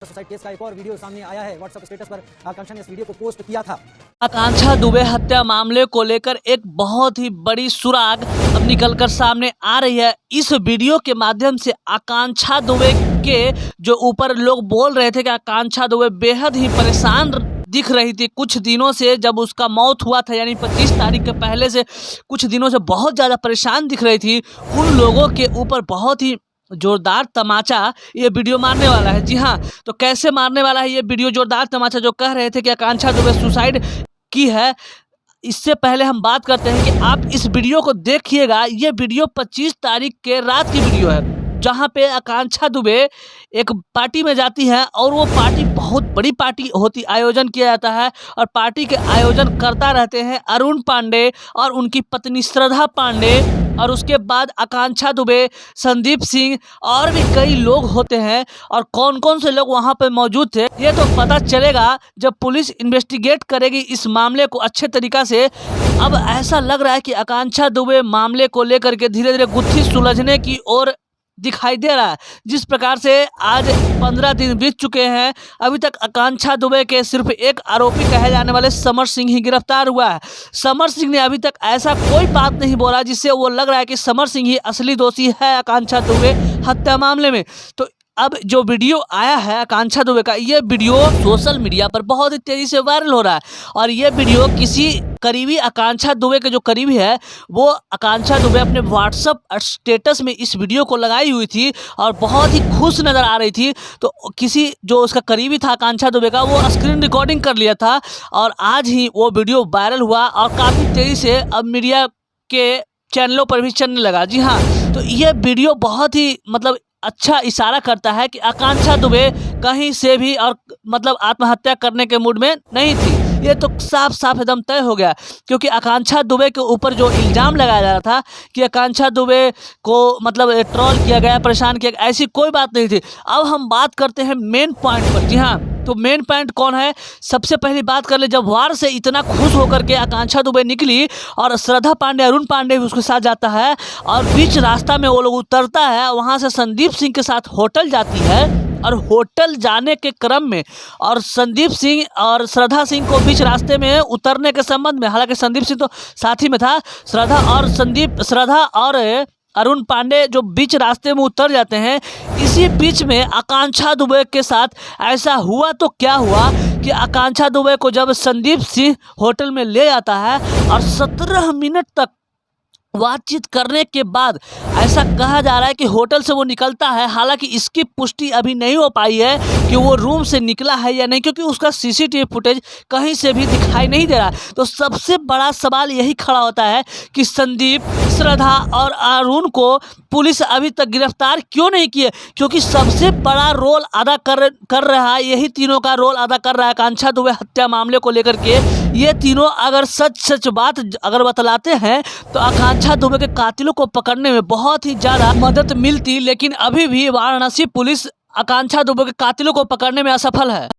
Suicide case का एक और वीडियो सामने आया है। व्हाट्सएप स्टेटस पर आकांक्षा ने इस वीडियो को पोस्ट किया था। आकांक्षा दुबे हत्या मामले को लेकर एक बहुत ही बड़ी सुराग अब निकलकर सामने आ रही है। इस वीडियो के माध्यम से आकांक्षा दुबे के जो ऊपर लोग बोल रहे थे कि आकांक्षा दुबे बेहद ही परेशान दिख रही थी कुछ दिनों से, जब उसका मौत हुआ था यानी 25 तारीख के पहले से कुछ दिनों से बहुत ज़्यादा परेशान दिख रही थी। उन लोगों के ऊपर बहुत ही जोरदार तमाचा ये वीडियो मारने वाला है। जी हाँ, तो कैसे मारने वाला है ये वीडियो जोरदार तमाचा, जो कह रहे थे कि आकांक्षा दुबे सुसाइड की है। इससे पहले हम बात करते हैं कि आप इस वीडियो को देखिएगा। ये वीडियो 25 तारीख के रात की वीडियो है, जहाँ पे आकांक्षा दुबे एक पार्टी में जाती हैं और वो पार्टी बहुत बड़ी पार्टी होती आयोजन किया जाता है और पार्टी के आयोजन करता रहते हैं अरुण पांडे और उनकी पत्नी श्रद्धा पांडे, और उसके बाद आकांक्षा दुबे, संदीप सिंह और भी कई लोग होते हैं। और कौन कौन से लोग वहां पे मौजूद थे ये तो पता चलेगा जब पुलिस इन्वेस्टिगेट करेगी इस मामले को अच्छे तरीका से। अब ऐसा लग रहा है कि आकांक्षा दुबे मामले को लेकर के धीरे धीरे गुत्थी सुलझने की ओर दिखाई दे रहा है। जिस प्रकार से आज 15 दिन बीत चुके हैं, अभी तक आकांक्षा दुबे के सिर्फ एक आरोपी कहे जाने वाले समर सिंह ही गिरफ्तार हुआ है। समर सिंह ने अभी तक ऐसा कोई बात नहीं बोला जिससे वो लग रहा है कि समर सिंह ही असली दोषी है आकांक्षा दुबे हत्या मामले में। तो अब जो वीडियो आया है आकांक्षा दुबे का, ये वीडियो सोशल मीडिया पर बहुत ही तेजी से वायरल हो रहा है। और ये वीडियो किसी करीबी आकांक्षा दुबे के जो करीबी है वो आकांक्षा दुबे अपने व्हाट्सएप स्टेटस में इस वीडियो को लगाई हुई थी और बहुत ही खुश नज़र आ रही थी। तो किसी जो उसका करीबी था आकांक्षा दुबे का, वो स्क्रीन रिकॉर्डिंग कर लिया था और आज ही वो वीडियो वायरल हुआ और काफ़ी तेज़ी से अब मीडिया के चैनलों पर भी चलने लगा। जी हाँ, तो ये वीडियो बहुत ही अच्छा इशारा करता है कि आकांक्षा दुबे कहीं से भी और आत्महत्या करने के मूड में नहीं थी। ये तो साफ साफ एकदम तय हो गया, क्योंकि आकांक्षा दुबे के ऊपर जो इल्ज़ाम लगाया जा रहा था कि आकांक्षा दुबे को ट्रोल किया गया, परेशान किया गया, ऐसी कोई बात नहीं थी। अब हम बात करते हैं मेन पॉइंट पर। जी हाँ, तो मेन पॉइंट कौन है, सबसे पहली बात कर ले। जब वार से इतना खुश होकर के आकांक्षा दुबे निकली और श्रद्धा पांडे, अरुण पांडे भी उसके साथ जाता है और बीच रास्ता में वो लोग उतरता है, वहाँ से संदीप सिंह के साथ होटल जाती है और होटल जाने के क्रम में और संदीप सिंह और श्रद्धा सिंह को बीच रास्ते में उतरने के संबंध में, हालांकि संदीप सिंह तो साथ ही में था, श्रद्धा और अरुण पांडे जो बीच रास्ते में उतर जाते हैं। इसी बीच में आकांक्षा दुबे के साथ ऐसा हुआ तो क्या हुआ कि आकांक्षा दुबे को जब संदीप सिंह होटल में ले जाता है और 17 मिनट तक बातचीत करने के बाद ऐसा कहा जा रहा है कि होटल से वो निकलता है। हालांकि इसकी पुष्टि अभी नहीं हो पाई है कि वो रूम से निकला है या नहीं, क्योंकि उसका सीसीटीवी फुटेज कहीं से भी दिखाई नहीं दे रहा। तो सबसे बड़ा सवाल यही खड़ा होता है कि संदीप, श्रद्धा और अरुण को पुलिस अभी तक गिरफ्तार क्यों नहीं किए, क्योंकि सबसे बड़ा रोल अदा कर रहा है, यही तीनों का रोल अदा कर रहा है आकांक्षा दुबे हत्या मामले को लेकर के। ये तीनों अगर सच बात अगर बतलाते हैं तो आकांक्षा दुबे के कातिलों को पकड़ने में बहुत ही ज़्यादा मदद मिलती, लेकिन अभी भी वाराणसी पुलिस आकांक्षा दुबे के कातिलों को पकड़ने में असफल है।